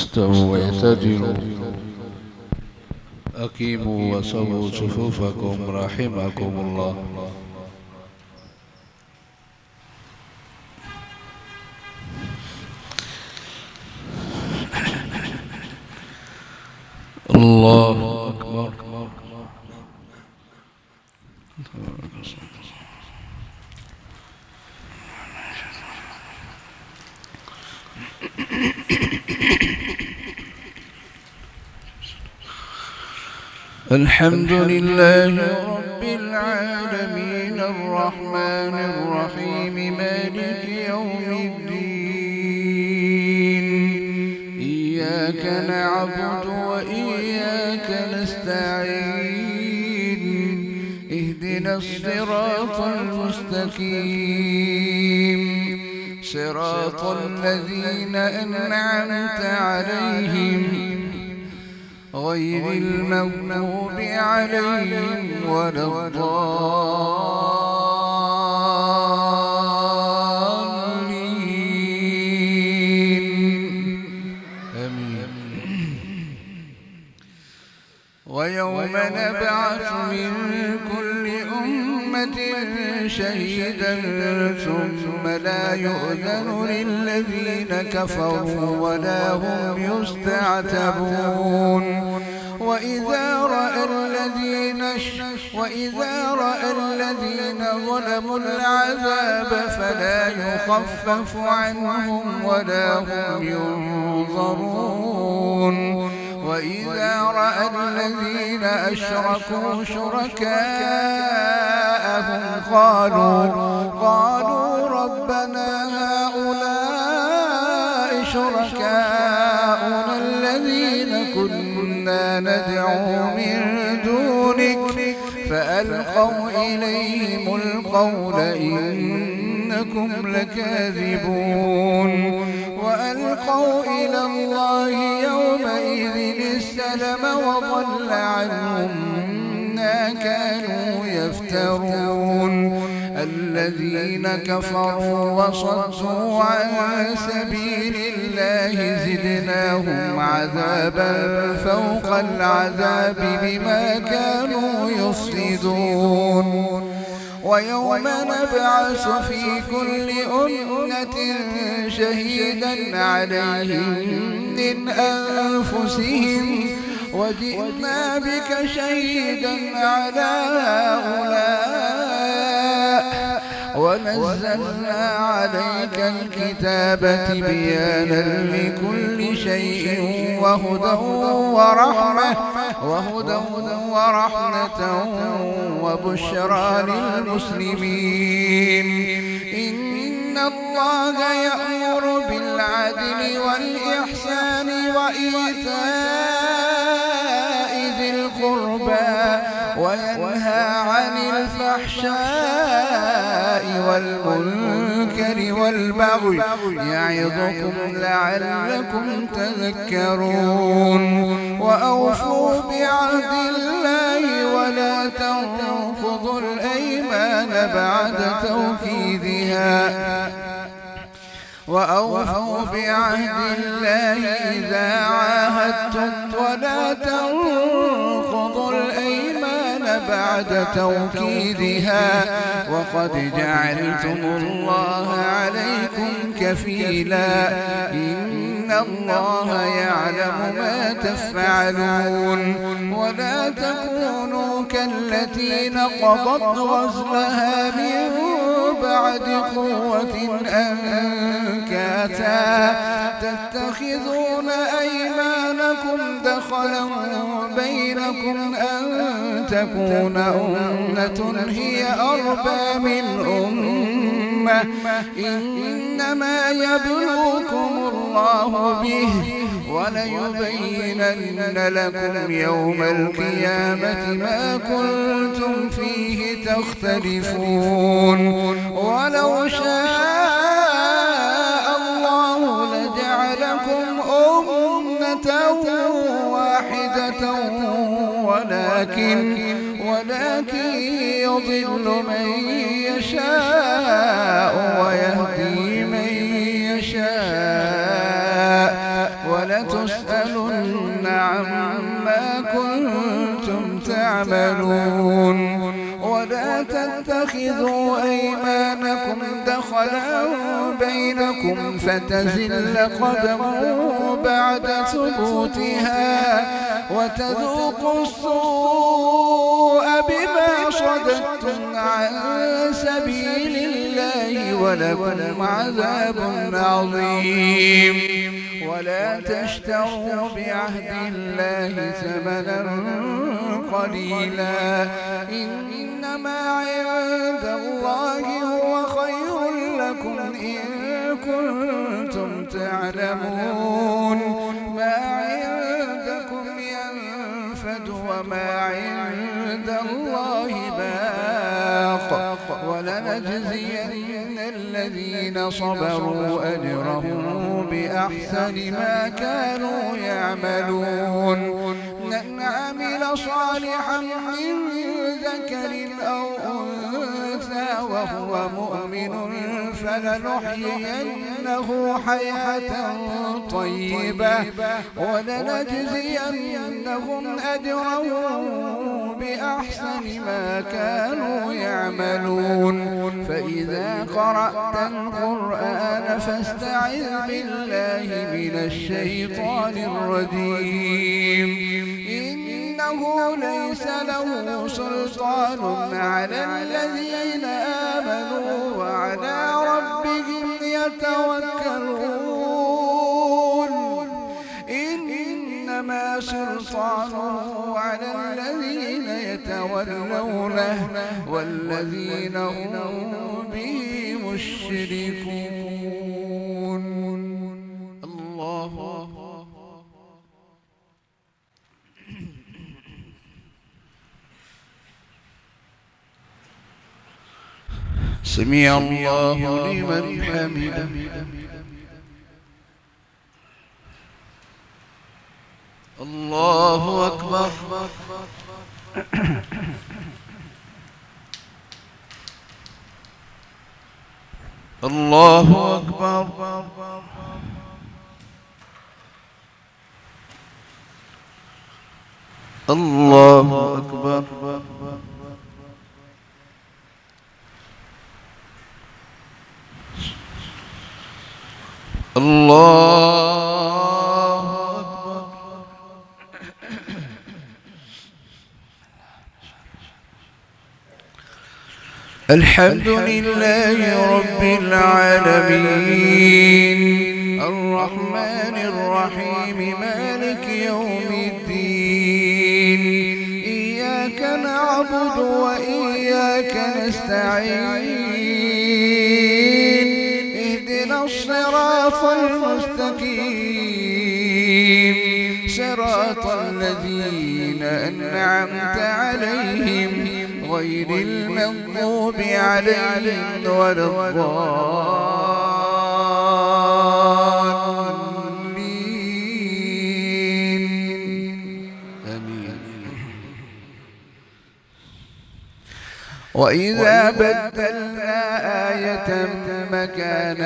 استووا واعتدلوا أقيموا وسووا صفوفكم رحمكم الله. الله أكبر. الحمد لله رب العالمين الرحمن الرحيم مالك يوم الدين. إياك نعبد وإياك نستعين. اهدنا الصراط المستقيم صراط الذين أنعمت عليهم غير المغضوب عليهم ولا الضالين. آمين. ويوم نبعث من كل أمة شهيدا ثم لا يؤذن للذين كفروا ولا هم يستعتبون. وإذا رأى الذين ظلموا العذاب فلا يخفف عنهم ولا هم ينظرون. وإذا رأى الذين أشركوا شركاءهم قالوا ربنا هؤلاء شركاؤنا الذين كنا ندعو من دونك فألقوا إليهم القول إنكم لكاذبون. وألقوا إلى الله يومئذ السلم وضل عنهم ما كانوا يفترون. الذين كفروا وصدوا عن سبيل الله زدناهم عذابا فوق العذاب بما كانوا يفسدون. ويوم نبعث في كل أمة شهيدا عليهم من أنفسهم وجئنا بك شهيدا على هؤلاء ونزلنا عليك الكتاب تبيانا لكل شيء وهدى ورحمة وبشرى للمسلمين. إن الله يأمر بالعدل والإحسان وإيتاء ذي القربى وينهى عن الفحشاء والمنكر والبغي يعظكم لعلكم تذكرون. وأوفوا بعهد الله ولا تنقضوا الأيمان بعد توكيدها. وأوفوا بعهد الله إذا عاهدتم ولا تنقضوا الأيمان بعد توكيدها وقد جعلتم الله عليكم كفيلا. إن الله يعلم ما تفعلون. ولا تكونوا كالتي نقضت غزلها من بعد قوة أنكاثا تتخذون أيمانكم دخلا بينكم أن تكون أمة هي أربى من أمة إنما يبلوكم الله به وليبينن لكم يوم القيامة ما كنتم فيه تختلفون. ولو شاء الله لجعلكم أمة واحدة ولكن يضل من يشاء ويهدي من يشاء ولتسألن عما كنتم تعملون. ولا تتخذوا أيمانكم دخلا بينكم فتزل قدم بعد ثبوتها وتذوقوا السوء بما صددتم عن سبيل الله ولكم عذاب عظيم. ولا تشتروا بعهد الله ثمنا قليلا إنما عند الله هو خير لكم إن كنتم تعلمون. ما عندكم ينفد وما عند الله باق ولنجزين الذين صبروا أجرهم بأحسن ما كانوا يعملون. من عمل صالحا من ذكر أو أنثى وهو مؤمن فلنحيينه حياة طيبة ولنجزينهم أجرهم بأحسن ما كانوا يعملون. فإذا قرأت القرآن فاستعذ بالله من الشيطان الرجيم إنه ليس له سلطان على الذين آمنوا وعلى ربهم يتوكلون. إنما سلطانه على الذين يتولونه والذين هم به مشركون. الله سمع الله لمن حمده. الله أكبر. الله أكبر. الله أكبر. الله أكبر. الحمد لله رب العالمين الرحمن الرحيم مالك يوم الدين إياك نعبد وإياك نستعين اهدنا الصراط المستقيم صراط الذين أنعمت عليهم غير المغضوب عليهم ولا الضالين آمين. وإذا بدلنا آية مكان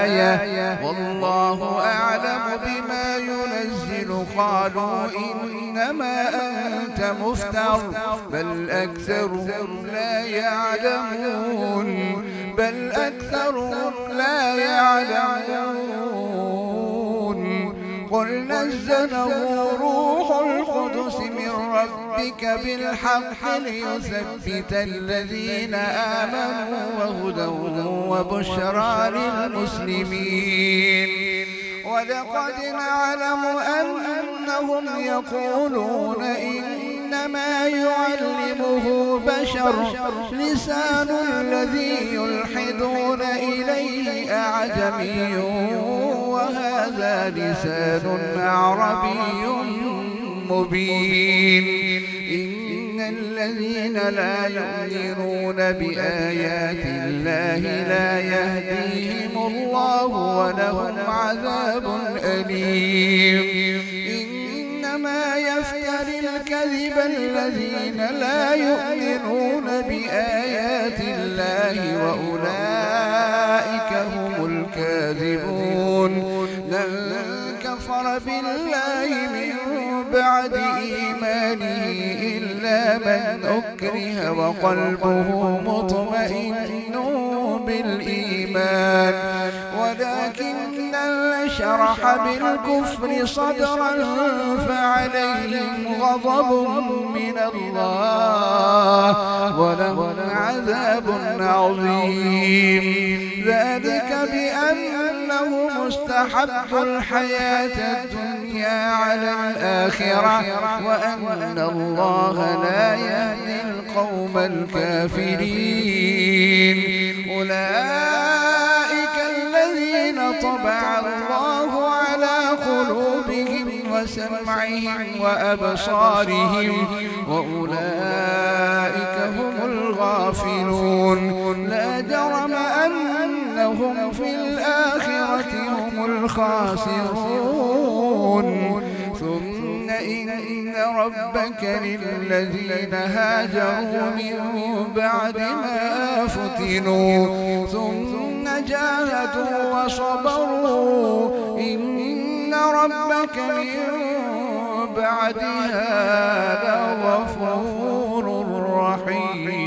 آية والله أعلم بما ينزل قالوا إنما أنت مفتر بل أكثرهم لا يعلمون. بل أكثرهم لا يعلمون. قل نزله روح القدس من ربك بالحق ليثبت الذين آمنوا وهدى وبشرى للمسلمين. ولقد نعلم أنهم يقولون إنما يعلمه بشر لسان الذي يلحدون إليه أعجمي وهذا لسان عربي مبين. إن الذين لا يؤمنون بآيات الله لا يهديهم الله ولهم عذاب أليم. إنما يفتري الكذب الذين لا يؤمنون بآيات الله وأولئك هم الكاذبون. كفر بالله من بعد إيمانه إلا من أكره وقلبه مطمئن بالإيمان ولكن من شرح بالكفر صدرا فعليهم غضب من الله ولهم عذاب عظيم ذلك بأنه مستحب الحياة الدنيا على الآخرة وأن الله لا يهدي القوم الكافرين أولئك الذين طبع الله على قلوبهم وسمعهم وأبصارهم وأولئك هم الغافلون لا جرم أنهم في الآخرة هم الخاسرون ثم إن ربك للذين هاجروا من بعد ما فتنوا ثم جاهدوا وصبروا إن ربك من بعدها لغفور رحيم.